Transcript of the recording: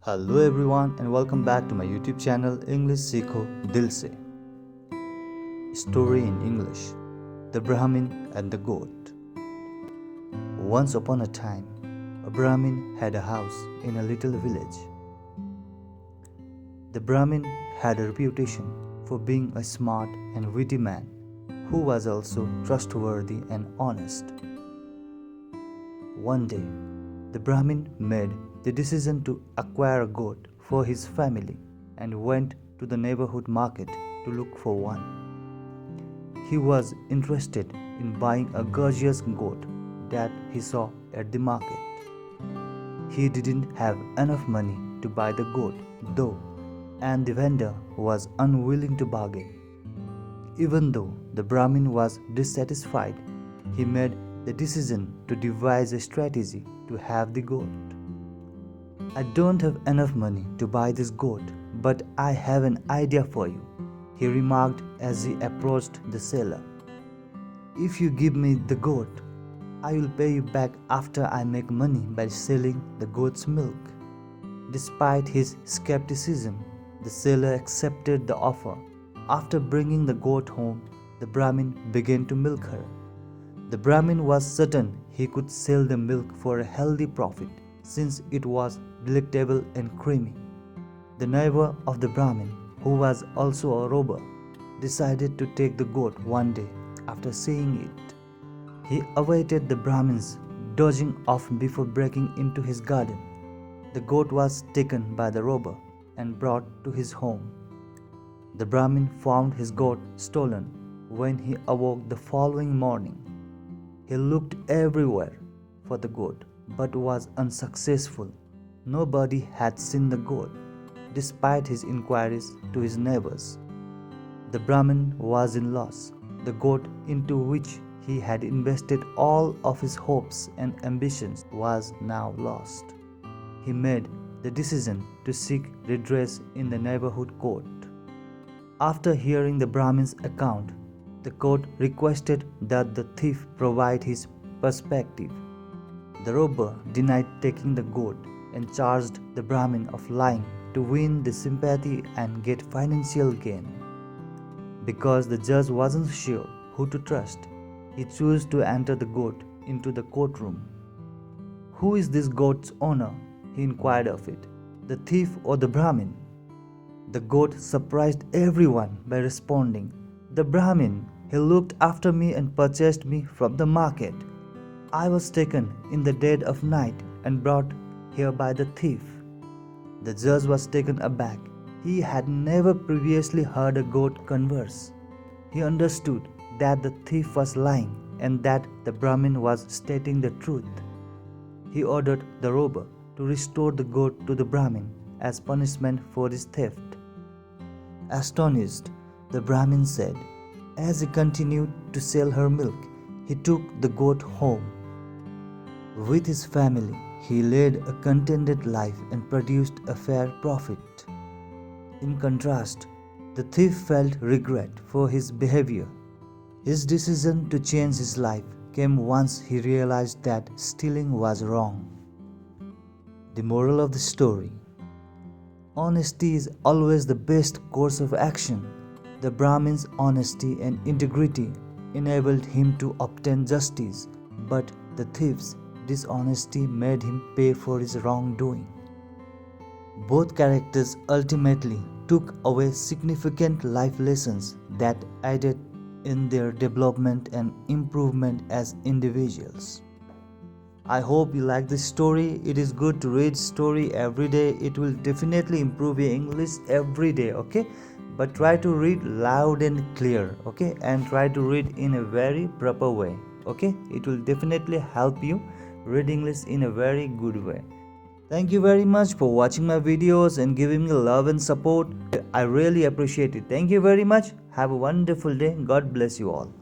Hello everyone and welcome back to my YouTube channel English SikhoDil Se. Story in English: The Brahmin and the Goat. Once upon a time, a Brahmin had a house in a little village. The Brahmin had a reputation for being a smart and witty man who was also trustworthy and honest. One day, the Brahmin made the decision to acquire a goat for his family and went to the neighborhood market to look for one. He was interested in buying a gorgeous goat that he saw at the market. He didn't have enough money to buy the goat, though, and the vendor was unwilling to bargain. Even though the Brahmin was dissatisfied, he made the decision to devise a strategy to have the goat. "I don't have enough money to buy this goat, but I have an idea for you," he remarked as he approached the seller. "If you give me the goat, I will pay you back after I make money by selling the goat's milk." Despite his skepticism, the seller accepted the offer. After bringing the goat home, the Brahmin began to milk her. The Brahmin was certain he could sell the milk for a healthy profit, since it was delectable and creamy. The neighbor of the Brahmin, who was also a robber, decided to take the goat one day after seeing it. He awaited the Brahmin's dodging off before breaking into his garden. The goat was taken by the robber and brought to his home. The Brahmin found his goat stolen when he awoke the following morning. He looked everywhere for the goat, but was unsuccessful. Nobody had seen the goat, despite his inquiries to his neighbors. The Brahmin was in loss. The goat, into which he had invested all of his hopes and ambitions, was now lost. He made the decision to seek redress in the neighborhood court. After hearing the Brahmin's account, the court requested that the thief provide his perspective. The robber denied taking the goat and charged the Brahmin of lying to win the sympathy and get financial gain. Because the judge wasn't sure who to trust, he chose to enter the goat into the courtroom. "Who is this goat's owner?" he inquired of it, "the thief or the Brahmin?" The goat surprised everyone by responding, "The Brahmin. He looked after me and purchased me from the market. I was taken in the dead of night and brought here by the thief." The judge was taken aback. He had never previously heard a goat converse. He understood that the thief was lying and that the Brahmin was stating the truth. He ordered the robber to restore the goat to the Brahmin as punishment for his theft. Astonished, the Brahmin said, as he continued to sell her milk, he took the goat home. With his family, he led a contented life and produced a fair profit. In contrast, the thief felt regret for his behavior. His decision to change his life came once he realized that stealing was wrong. The moral of the story: honesty is always the best course of action. The Brahmin's honesty and integrity enabled him to obtain justice, but the thief's dishonesty made him pay for his wrongdoing. Both characters ultimately took away significant life lessons that aided in their development and improvement as individuals. I hope you like this story. It is good to read story every day. It will definitely improve your English every day, okay? But try to read loud and clear, okay? And try to read in a very proper way, okay? It will definitely help you read English in a very good way. Thank you very much for watching my videos and giving me love and support. I really appreciate it. Thank you very much. Have a wonderful day. God bless you all.